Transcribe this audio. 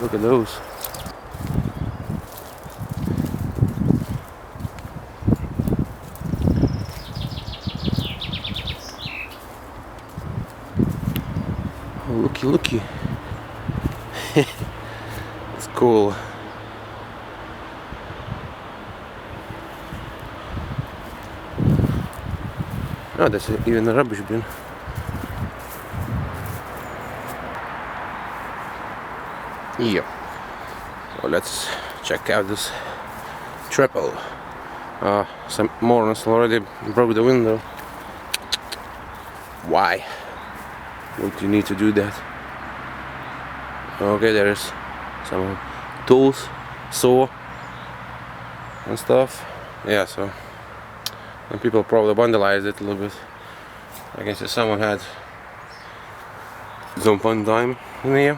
Look at those. Oh, looky. It's cool. Oh, there's even a rubbish bin. Yeah. So let's check out this triple. Some morons already broke the window. Why would you need to do that? Okay, there's some tools, saw and stuff. Yeah, so and people probably vandalized it a little bit. I guess someone had some fun time in here.